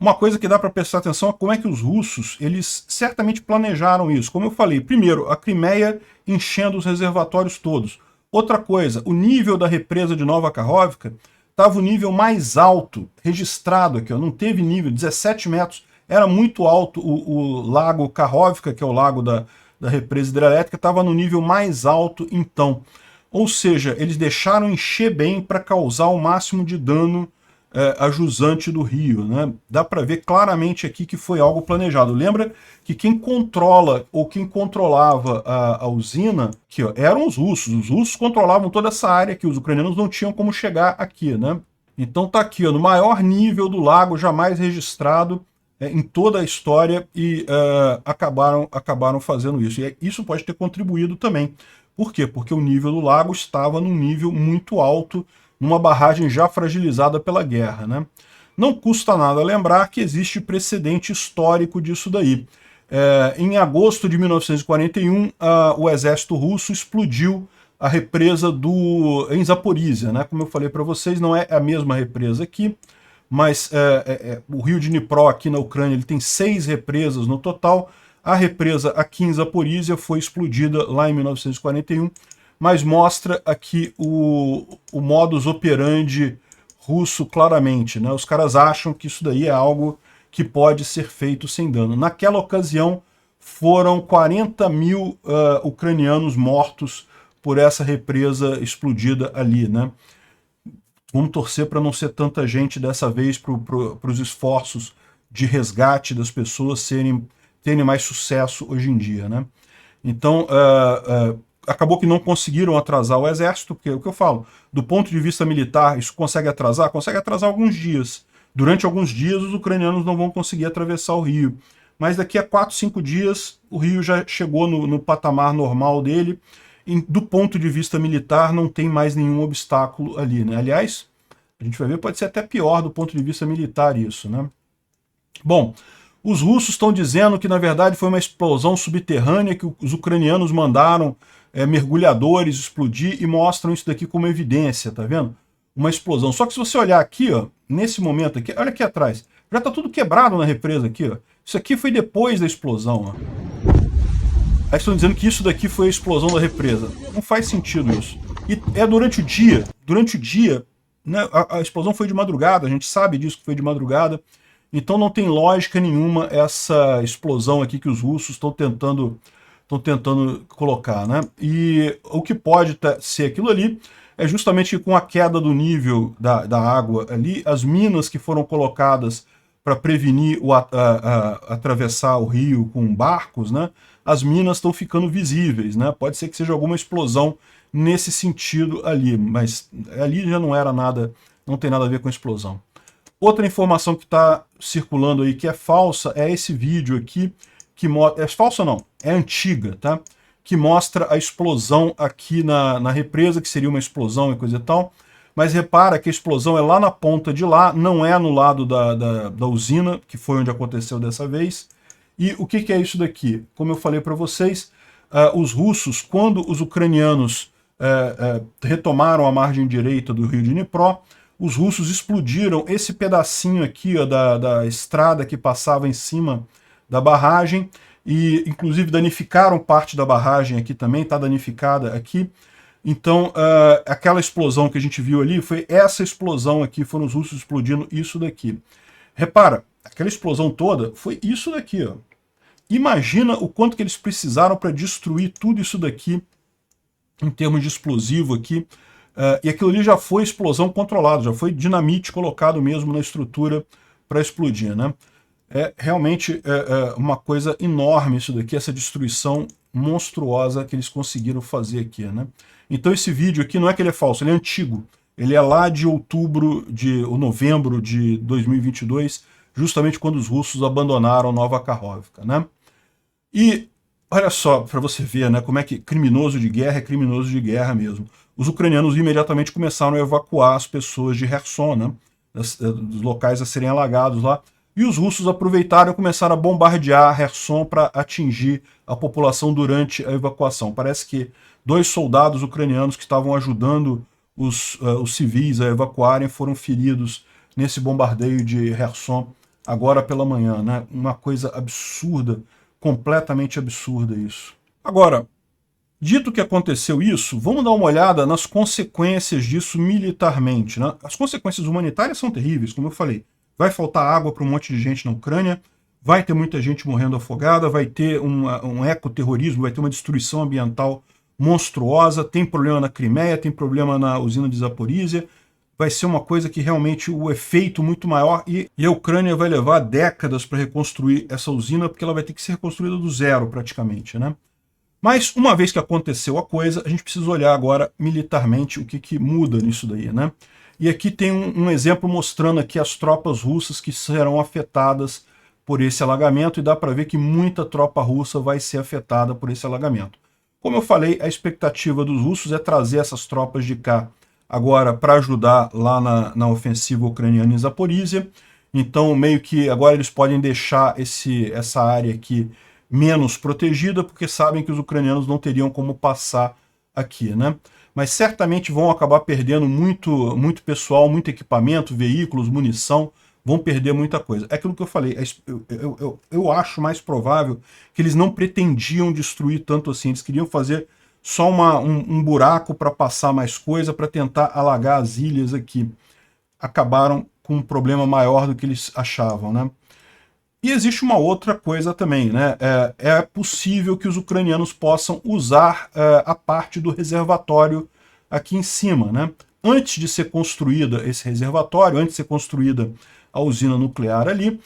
Uma coisa que dá para prestar atenção é como é que os russos, eles certamente planejaram isso. Como eu falei, primeiro, a Crimeia enchendo os reservatórios todos. Outra coisa, o nível da represa de Nova Kakhovka estava o nível mais alto registrado aqui, ó, não teve nível, 17 metros, era muito alto o lago Kakhovka, que é o lago da represa hidrelétrica, estava no nível mais alto então. Ou seja, eles deixaram encher bem para causar o máximo de dano a jusante do rio, né? Dá para ver claramente aqui que foi algo planejado. Lembra que quem controla ou quem controlava a usina aqui, ó, eram os russos controlavam toda essa área que os ucranianos não tinham como chegar aqui, né? Então tá aqui, ó, no maior nível do lago jamais registrado em toda a história e acabaram fazendo isso. E isso pode ter contribuído também. Por quê? Porque o nível do lago estava num nível muito alto, numa barragem já fragilizada pela guerra, né? Não custa nada lembrar que existe precedente histórico disso daí. Em agosto de 1941, o exército russo explodiu a represa em Zaporizhia, né? Como eu falei para vocês, não é a mesma represa aqui, mas o rio Dnipro aqui na Ucrânia ele tem 6 represas no total. A represa aqui em Zaporizhia foi explodida lá em 1941, mas mostra aqui o modus operandi russo claramente, né? Os caras acham que isso daí é algo que pode ser feito sem dano. Naquela ocasião, foram 40 mil ucranianos mortos por essa represa explodida ali, né? Vamos torcer para não ser tanta gente dessa vez para os esforços de resgate das pessoas terem mais sucesso hoje em dia, né? Então, acabou que não conseguiram atrasar o exército, porque é o que eu falo, do ponto de vista militar, isso consegue atrasar alguns dias. Durante alguns dias, os ucranianos não vão conseguir atravessar o rio. Mas daqui a 4, 5 dias, o rio já chegou no patamar normal dele. E, do ponto de vista militar, não tem mais nenhum obstáculo ali, né? Aliás, a gente vai ver, pode ser até pior do ponto de vista militar isso, né? Bom, os russos estão dizendo que, na verdade, foi uma explosão subterrânea que os ucranianos mandaram mergulhadores explodir e mostram isso daqui como evidência, tá vendo? Uma explosão. Só que se você olhar aqui, ó, nesse momento aqui, olha aqui atrás, já tá tudo quebrado na represa aqui, ó. Isso aqui foi depois da explosão, ó. Aí estão dizendo que isso daqui foi a explosão da represa. Não faz sentido isso. E é durante o dia. Durante o dia, né, a explosão foi de madrugada, a gente sabe disso que foi de madrugada. Então não tem lógica nenhuma essa explosão aqui que os russos estão tentando colocar, né? E o que pode ser aquilo ali é justamente que com a queda do nível da água ali, as minas que foram colocadas para prevenir atravessar o rio com barcos, né? As minas estão ficando visíveis, né? Pode ser que seja alguma explosão nesse sentido ali, mas ali já não era nada, não tem nada a ver com explosão. Outra informação que está circulando aí que é falsa é esse vídeo aqui, que mostra... É falsa não, é antiga, tá? Que mostra a explosão aqui na represa, que seria uma explosão e coisa e tal. Mas repara que a explosão é lá na ponta de lá, não é no lado da usina, que foi onde aconteceu dessa vez. E o que é isso daqui? Como eu falei para vocês, os russos, quando os ucranianos retomaram a margem direita do rio Dnipro, os russos explodiram esse pedacinho aqui, ó, da estrada que passava em cima da barragem, e inclusive danificaram parte da barragem aqui também, está danificada aqui. Então, aquela explosão que a gente viu ali, foi essa explosão aqui, foram os russos explodindo isso daqui. Repara, aquela explosão toda foi isso daqui, ó. Imagina o quanto que eles precisaram para destruir tudo isso daqui, em termos de explosivo aqui. E aquilo ali já foi explosão controlada, já foi dinamite colocado mesmo na estrutura para explodir, né? É realmente uma coisa enorme isso daqui, essa destruição monstruosa que eles conseguiram fazer aqui, né? Então esse vídeo aqui não é que ele é falso, ele é antigo. Ele é lá de novembro de 2022, justamente quando os russos abandonaram Nova Kakhovka, né? E olha só, para você ver, né, como é que criminoso de guerra é criminoso de guerra mesmo. Os ucranianos imediatamente começaram a evacuar as pessoas de Kherson, né, dos locais a serem alagados lá, e os russos aproveitaram e começaram a bombardear Kherson para atingir a população durante a evacuação. Parece que 2 soldados ucranianos que estavam ajudando os civis a evacuarem foram feridos nesse bombardeio de Kherson agora pela manhã, né? Uma coisa absurda, completamente absurda isso. Agora, Dito que aconteceu isso, vamos dar uma olhada nas consequências disso militarmente, né? As consequências humanitárias são terríveis, como eu falei. Vai faltar água para um monte de gente na Ucrânia, vai ter muita gente morrendo afogada, vai ter um ecoterrorismo, vai ter uma destruição ambiental monstruosa, tem problema na Crimeia, tem problema na usina de Zaporizhia, vai ser uma coisa que realmente o efeito muito maior e a Ucrânia vai levar décadas para reconstruir essa usina, porque ela vai ter que ser reconstruída do zero praticamente, né? Mas, uma vez que aconteceu a coisa, a gente precisa olhar agora militarmente o que muda nisso daí, né? E aqui tem um exemplo mostrando aqui as tropas russas que serão afetadas por esse alagamento, e dá para ver que muita tropa russa vai ser afetada por esse alagamento. Como eu falei, a expectativa dos russos é trazer essas tropas de cá agora para ajudar lá na ofensiva ucraniana em Zaporizhia. Então, meio que agora eles podem deixar essa área aqui menos protegida, porque sabem que os ucranianos não teriam como passar aqui, né? Mas certamente vão acabar perdendo muito pessoal, muito equipamento, veículos, munição, vão perder muita coisa. É aquilo que eu falei, eu acho mais provável que eles não pretendiam destruir tanto assim, eles queriam fazer só um buraco para passar mais coisa, para tentar alagar as ilhas aqui. Acabaram com um problema maior do que eles achavam, né? E existe uma outra coisa também, né? É possível que os ucranianos possam usar a parte do reservatório aqui em cima, né? Antes de ser construída esse reservatório, antes de ser construída a usina nuclear ali,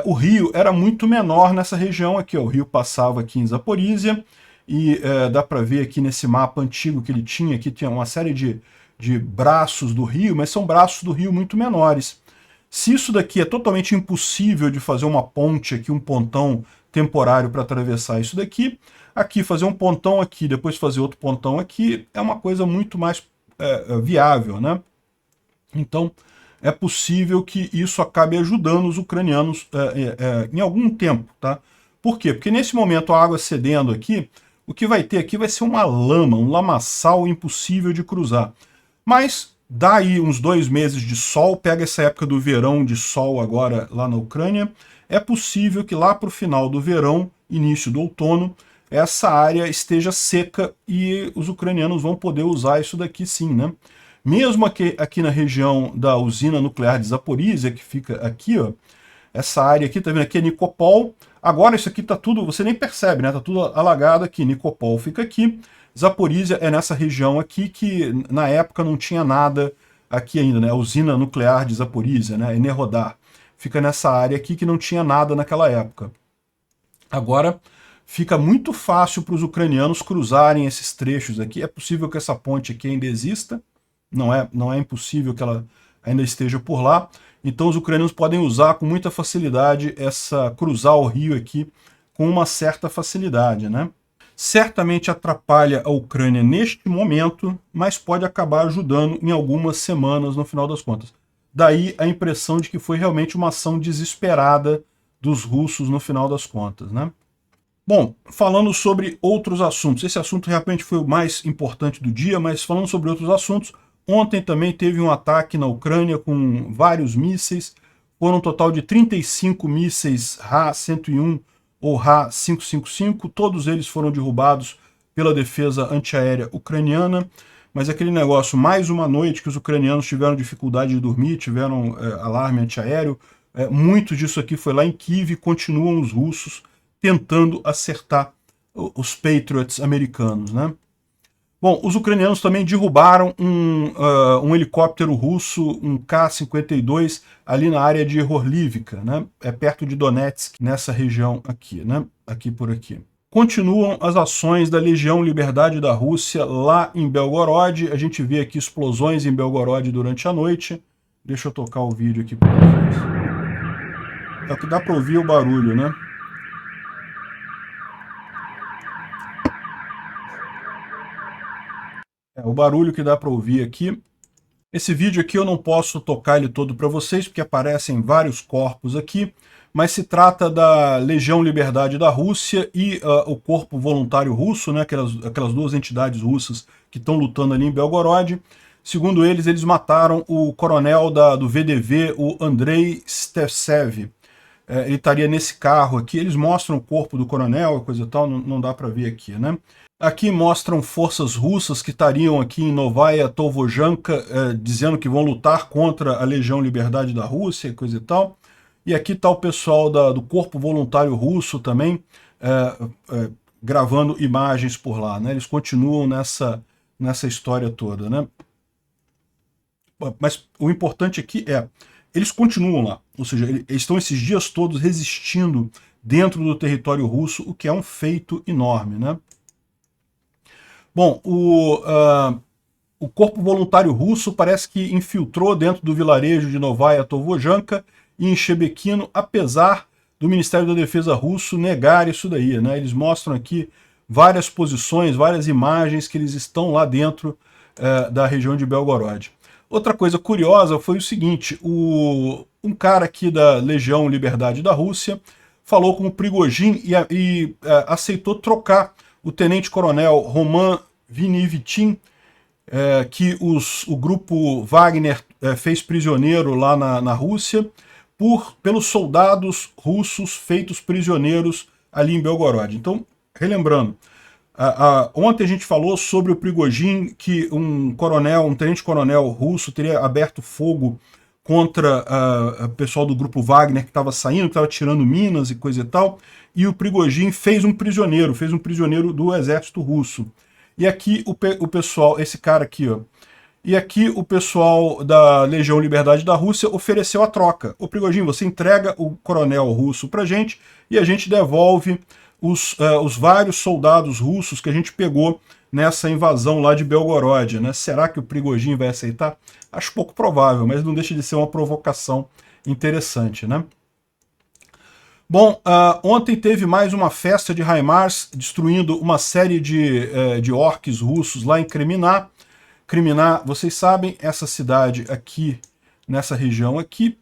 o rio era muito menor nessa região aqui, ó. O rio passava aqui em Zaporizhia, e dá para ver aqui nesse mapa antigo que ele tinha, aqui tinha uma série de braços do rio, mas são braços do rio muito menores. Se isso daqui é totalmente impossível de fazer uma ponte aqui, um pontão temporário para atravessar isso daqui, aqui fazer um pontão aqui, depois fazer outro pontão aqui, é uma coisa muito mais viável, né? Então, é possível que isso acabe ajudando os ucranianos em algum tempo, tá? Por quê? Porque nesse momento a água cedendo aqui, o que vai ter aqui vai ser uma lama, um lamaçal impossível de cruzar. Mas dá aí uns 2 meses de sol, pega essa época do verão de sol agora lá na Ucrânia, é possível que lá para o final do verão, início do outono, essa área esteja seca e os ucranianos vão poder usar isso daqui sim, né? Mesmo aqui na região da usina nuclear de Zaporizhia, que fica aqui, ó, essa área aqui, tá vendo? Aqui é Nikopol. Agora isso aqui tá tudo, você nem percebe, né? Tá tudo alagado aqui. Nikopol fica aqui. Zaporizhia é nessa região aqui que na época não tinha nada aqui ainda, né? A usina nuclear de Zaporizhia, né? Enerhodar. Fica nessa área aqui que não tinha nada naquela época. Agora fica muito fácil para os ucranianos cruzarem esses trechos aqui. É possível que essa ponte aqui ainda exista. Não é impossível que ela ainda esteja por lá. Então os ucranianos podem usar com muita facilidade cruzar o rio aqui com uma certa facilidade, né? Certamente atrapalha a Ucrânia neste momento, mas pode acabar ajudando em algumas semanas no final das contas. Daí a impressão de que foi realmente uma ação desesperada dos russos no final das contas, né? Bom, falando sobre outros assuntos, esse assunto realmente foi o mais importante do dia, mas falando sobre outros assuntos, ontem também teve um ataque na Ucrânia com vários mísseis, foram um total de 35 mísseis Ra-101 ou Ra-555, todos eles foram derrubados pela defesa antiaérea ucraniana, mas aquele negócio, mais uma noite que os ucranianos tiveram dificuldade de dormir, tiveram alarme antiaéreo, muito disso aqui foi lá em Kiev, e continuam os russos tentando acertar os Patriots americanos, né? Bom, os ucranianos também derrubaram um helicóptero russo, um K-52, ali na área de Horlivka, né? É perto de Donetsk, nessa região aqui, né? Aqui por aqui. Continuam as ações da Legião Liberdade da Rússia lá em Belgorod. A gente vê aqui explosões em Belgorod durante a noite. Deixa eu tocar o vídeo aqui para vocês. É o que dá para ouvir o barulho, né? O barulho que dá para ouvir aqui. Esse vídeo aqui eu não posso tocar ele todo para vocês, porque aparecem vários corpos aqui, mas se trata da Legião Liberdade da Rússia e o Corpo Voluntário Russo, né, aquelas duas entidades russas que estão lutando ali em Belgorod. Segundo eles mataram o coronel do VDV, o Andrei Stevsev. Ele estaria nesse carro aqui, eles mostram o corpo do coronel e coisa e tal, não dá para ver aqui, né? Aqui mostram forças russas que estariam aqui em Novaya Tovojanka, dizendo que vão lutar contra a Legião Liberdade da Rússia, coisa e tal. E aqui está o pessoal do Corpo Voluntário Russo também, gravando imagens por lá, né? Eles continuam nessa história toda, né? Mas o importante aqui eles continuam lá, ou seja, eles estão esses dias todos resistindo dentro do território russo, o que é um feito enorme, né? Bom, o Corpo Voluntário Russo parece que infiltrou dentro do vilarejo de Novaya Tovojanka e em Shebekino, apesar do Ministério da Defesa russo negar isso daí, né? Eles mostram aqui várias posições, várias imagens que eles estão lá dentro da região de Belgorod. Outra coisa curiosa foi o seguinte, um cara aqui da Legião Liberdade da Rússia falou com o Prigozhin e aceitou trocar o tenente-coronel Roman Vinivitin, que o grupo Wagner fez prisioneiro lá na Rússia, pelos soldados russos feitos prisioneiros ali em Belgorod. Então, relembrando, ontem a gente falou sobre o Prigozhin, que um tenente-coronel russo teria aberto fogo contra o pessoal do grupo Wagner que estava saindo, que estava tirando minas e coisa e tal, e o Prigozhin fez um prisioneiro do exército russo. E aqui o pessoal, esse cara aqui, ó, e aqui o pessoal da Legião Liberdade da Rússia ofereceu a troca. Ô Prigozhin, você entrega o coronel russo pra gente e a gente devolve os vários soldados russos que a gente pegou nessa invasão lá de Belgorod, né? Será que o Prigozhin vai aceitar? Acho pouco provável, mas não deixa de ser uma provocação interessante, né? Bom, ontem teve mais uma festa de HIMARS, destruindo uma série de orcs russos lá em Kreminá. Kreminá, vocês sabem, essa cidade aqui, nessa região aqui,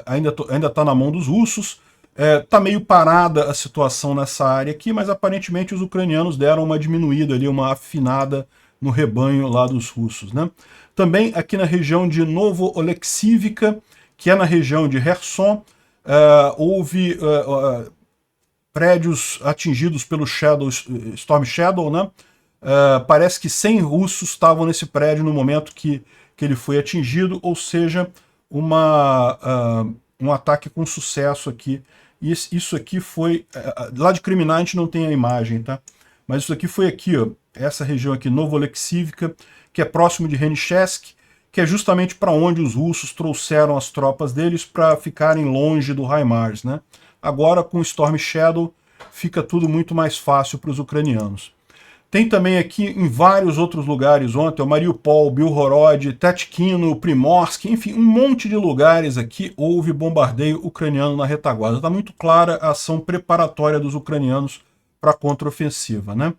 ainda está na mão dos russos. Está meio parada a situação nessa área aqui, mas aparentemente os ucranianos deram uma diminuída ali, uma afinada no rebanho lá dos russos, né? Também aqui na região de Novo-Oleksivka, que é na região de Kherson, houve prédios atingidos pelo Storm Shadow, né? Parece que 100 russos estavam nesse prédio no momento que ele foi atingido, ou seja, um ataque com sucesso aqui. E isso aqui foi... lá de Kreminá a gente não tem a imagem, tá? Mas isso aqui foi aqui, ó, essa região aqui, Novo-Oleksivka, que é próximo de Henichesk, que é justamente para onde os russos trouxeram as tropas deles para ficarem longe do HIMARS, né? Agora, com o Storm Shadow, fica tudo muito mais fácil para os ucranianos. Tem também aqui em vários outros lugares ontem, Mariupol, Belgorod, Tetkino, Primorsk, enfim, um monte de lugares aqui houve bombardeio ucraniano na retaguarda. Está muito clara a ação preparatória dos ucranianos para a contraofensiva, né?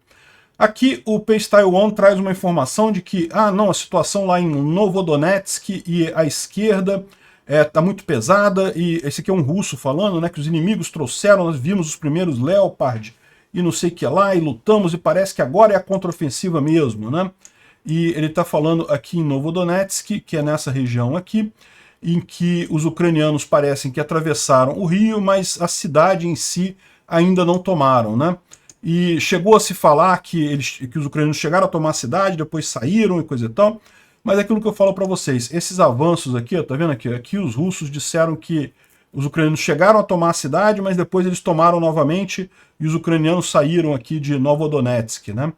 Aqui o Pace Taiwan traz uma informação de que, não, a situação lá em Novodonetsk e a esquerda está muito pesada, e esse aqui é um russo falando, né, que os inimigos trouxeram, nós vimos os primeiros Leopard, e não sei o que lá, e lutamos, e parece que agora é a contraofensiva mesmo, né? E ele está falando aqui em Novodonetsk, que é nessa região aqui, em que os ucranianos parecem que atravessaram o rio, mas a cidade em si ainda não tomaram, né? E chegou a se falar que os ucranianos chegaram a tomar a cidade, depois saíram e coisa e tal, mas é aquilo que eu falo para vocês, esses avanços aqui, ó, tá vendo aqui? Aqui os russos disseram que os ucranianos chegaram a tomar a cidade, mas depois eles tomaram novamente e os ucranianos saíram aqui de Novodonetsk, né?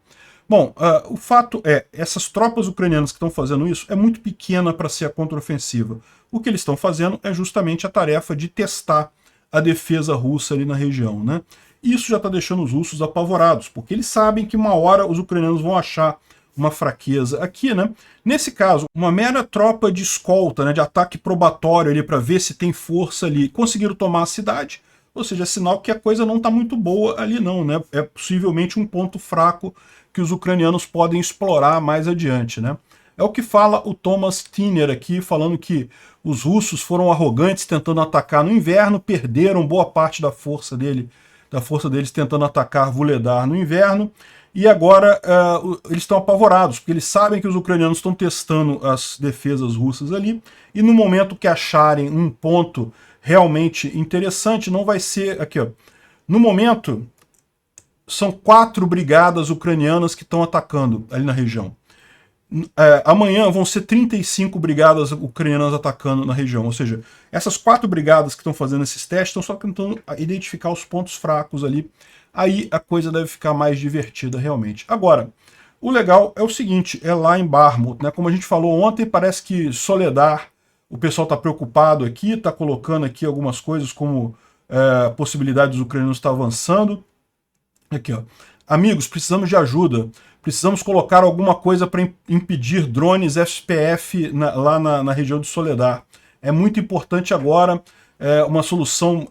Bom, o fato é, essas tropas ucranianas que estão fazendo isso é muito pequena para ser a contraofensiva. O que eles estão fazendo é justamente a tarefa de testar a defesa russa ali na região, né? Isso já está deixando os russos apavorados, porque eles sabem que uma hora os ucranianos vão achar uma fraqueza aqui, né? Nesse caso, uma mera tropa de escolta, né, de ataque probatório ali para ver se tem força ali, conseguiram tomar a cidade, ou seja, é sinal que a coisa não está muito boa ali não, né? É possivelmente um ponto fraco que os ucranianos podem explorar mais adiante, né? É o que fala o Thomas Tiner aqui, falando que os russos foram arrogantes tentando atacar no inverno, perderam boa parte da força deles tentando atacar Vuhledar no inverno, e agora eles estão apavorados, porque eles sabem que os ucranianos estão testando as defesas russas ali, e no momento que acharem um ponto realmente interessante, não vai ser... Aqui, ó. No momento, são 4 brigadas ucranianas que estão atacando ali na região. Amanhã vão ser 35 brigadas ucranianas atacando na região, ou seja, essas 4 brigadas que estão fazendo esses testes estão só tentando identificar os pontos fracos ali, aí a coisa deve ficar mais divertida realmente. Agora, o legal é o seguinte, é lá em Bakhmut, né? Como a gente falou ontem, parece que Soledar, o pessoal está preocupado aqui, está colocando aqui algumas coisas como possibilidade dos ucranianos estar avançando. Aqui, ó. Amigos, precisamos de ajuda. Precisamos colocar alguma coisa para impedir drones SPF lá na região de Soledar. É muito importante agora uma solução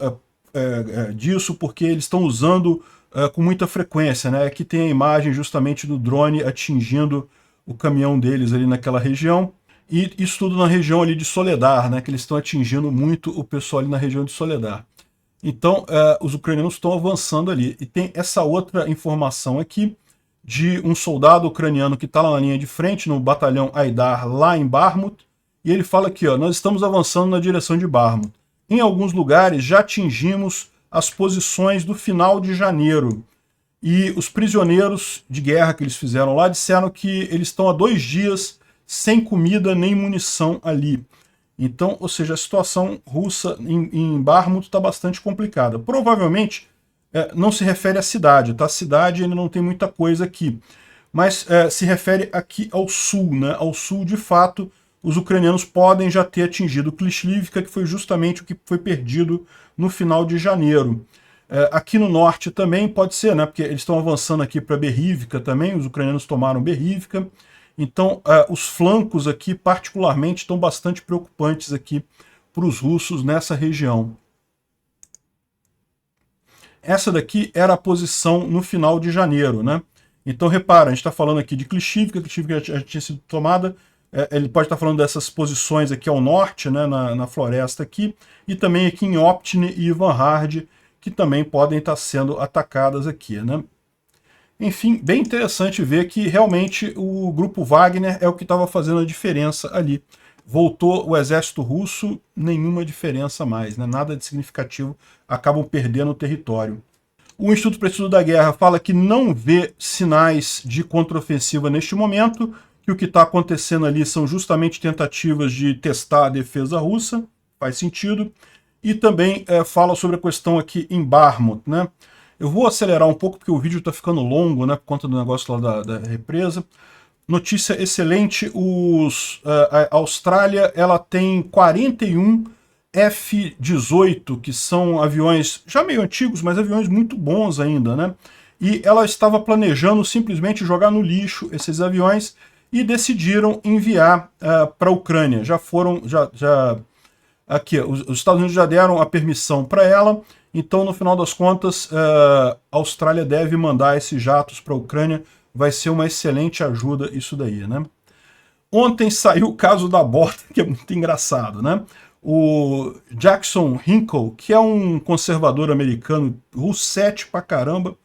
disso, porque eles estão usando com muita frequência, né? Aqui tem a imagem justamente do drone atingindo o caminhão deles ali naquela região. E isso tudo na região ali de Soledar, né? Que eles estão atingindo muito o pessoal ali na região de Soledar. Então, os ucranianos estão avançando ali. E tem essa outra informação aqui de um soldado ucraniano que está lá na linha de frente, no batalhão Aidar, lá em Bakhmut. E ele fala aqui, ó, nós estamos avançando na direção de Bakhmut. Em alguns lugares já atingimos as posições do final de janeiro. E os prisioneiros de guerra que eles fizeram lá disseram que eles estão há 2 dias sem comida nem munição ali. Então, ou seja, a situação russa em Bakhmut está bastante complicada. Provavelmente não se refere à cidade, tá? A cidade ainda não tem muita coisa aqui. Mas se refere aqui ao sul, né? Ao sul, de fato, os ucranianos podem já ter atingido Klishivka, que foi justamente o que foi perdido no final de janeiro. Aqui no norte também pode ser, né? Porque eles estão avançando aqui para Berivka também, os ucranianos tomaram Berivka. Então, os flancos aqui, particularmente, estão bastante preocupantes aqui para os russos nessa região. Essa daqui era a posição no final de janeiro, né? Então, repara, a gente está falando aqui de Klishivka, Klishivka já tinha sido tomada. Ele pode estar falando dessas posições aqui ao norte, né, na floresta aqui, e também aqui em Optine e Ivanhard, que também podem estar sendo atacadas aqui, né? Enfim, bem interessante ver que realmente o grupo Wagner é o que estava fazendo a diferença ali. Voltou o exército russo, nenhuma diferença mais, né? Nada de significativo, acabam perdendo o território. O Instituto para o Estudo da Guerra fala que não vê sinais de contraofensiva neste momento, que o que está acontecendo ali são justamente tentativas de testar a defesa russa, faz sentido, e também fala sobre a questão aqui em Bakhmut, né? Eu vou acelerar um pouco porque o vídeo está ficando longo, né, por conta do negócio lá da represa. Notícia excelente, a Austrália ela tem 41 F-18, que são aviões já meio antigos, mas aviões muito bons ainda, né? E ela estava planejando simplesmente jogar no lixo esses aviões e decidiram enviar para a Ucrânia. Aqui, os Estados Unidos já deram a permissão para ela. Então, no final das contas, a Austrália deve mandar esses jatos para a Ucrânia. Vai ser uma excelente ajuda isso daí, né? Ontem saiu o caso da bota, que é muito engraçado, né? O Jackson Hinkle, que é um conservador americano, russete pra caramba,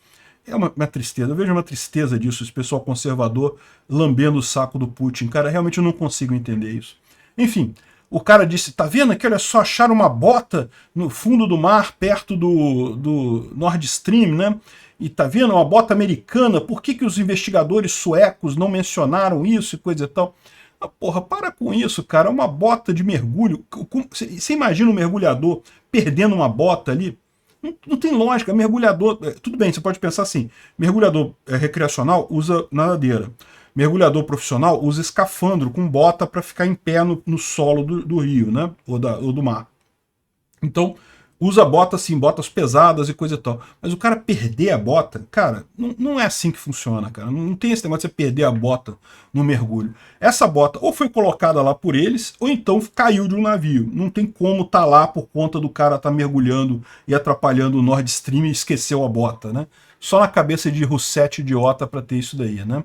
é uma tristeza. Eu vejo uma tristeza disso, esse pessoal conservador lambendo o saco do Putin. Cara, realmente eu não consigo entender isso. Enfim, o cara disse, tá vendo aqui, olha só, acharam uma bota no fundo do mar, perto do Nord Stream, né? E tá vendo, uma bota americana, por que os investigadores suecos não mencionaram isso e coisa e tal? Ah, porra, para com isso, cara, uma bota de mergulho. Você imagina um mergulhador perdendo uma bota ali? Não tem lógica, mergulhador... Tudo bem, você pode pensar assim, mergulhador recreacional usa nadadeira. Mergulhador profissional usa escafandro com bota para ficar em pé no solo do rio, né? Ou do mar. Então, usa bota assim, botas pesadas e coisa e tal. Mas o cara perder a bota, cara, não é assim que funciona, cara. Não tem esse negócio de você perder a bota no mergulho. Essa bota ou foi colocada lá por eles, ou então caiu de um navio. Não tem como tá lá por conta do cara tá mergulhando e atrapalhando o Nord Stream e esqueceu a bota, né? Só na cabeça de russete idiota para ter isso daí, né?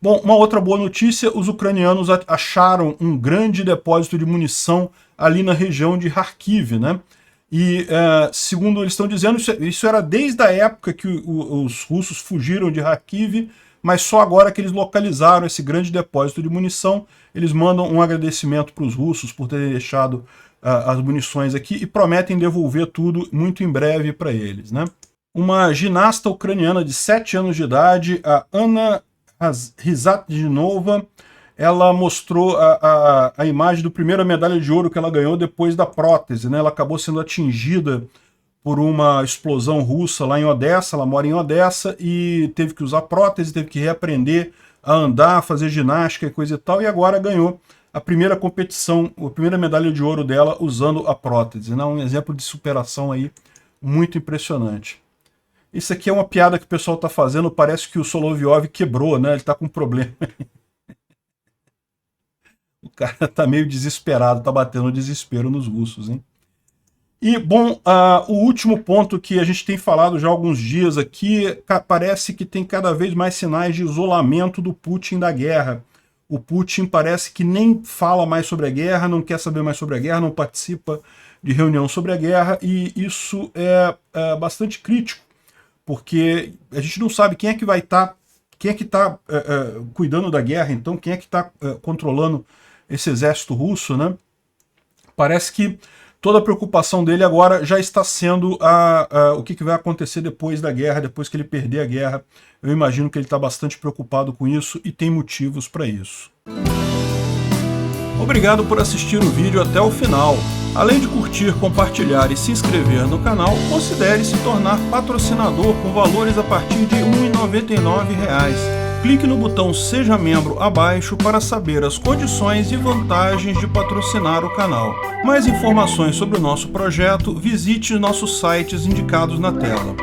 Bom, uma outra boa notícia, os ucranianos acharam um grande depósito de munição ali na região de Kharkiv, né? E, segundo eles estão dizendo, isso era desde a época que os russos fugiram de Kharkiv, mas só agora que eles localizaram esse grande depósito de munição, eles mandam um agradecimento para os russos por terem deixado as munições aqui e prometem devolver tudo muito em breve para eles, né? uma ginasta ucraniana de 7 anos de idade, a Anna Rizatdinova. Ela mostrou a imagem da primeira medalha de ouro que ela ganhou depois da prótese, né? Ela acabou sendo atingida por uma explosão russa lá em Odessa, ela mora em Odessa, e teve que usar prótese, teve que reaprender a andar, fazer ginástica e coisa e tal, e agora ganhou a primeira competição, a primeira medalha de ouro dela usando a prótese, né? Um exemplo de superação aí muito impressionante. Isso aqui é uma piada que o pessoal está fazendo, parece que o Solovyov quebrou, né? Ele está com um problema. O cara tá meio desesperado, tá batendo desespero nos russos, hein? E, bom, o último ponto que a gente tem falado já há alguns dias aqui, parece que tem cada vez mais sinais de isolamento do Putin da guerra. O Putin parece que nem fala mais sobre a guerra, não quer saber mais sobre a guerra, não participa de reunião sobre a guerra, e isso é bastante crítico, porque a gente não sabe quem é que vai estar, quem é que está cuidando da guerra, então, quem é que está controlando esse exército russo, né? Parece que toda a preocupação dele agora já está sendo o que vai acontecer depois da guerra, depois que ele perder a guerra. Eu imagino que ele está bastante preocupado com isso e tem motivos para isso. Obrigado por assistir o vídeo até o final. Além de curtir, compartilhar e se inscrever no canal, considere se tornar patrocinador com valores a partir de R$ 1,99. Clique no botão Seja Membro abaixo para saber as condições e vantagens de patrocinar o canal. Mais informações sobre o nosso projeto, visite nossos sites indicados na tela.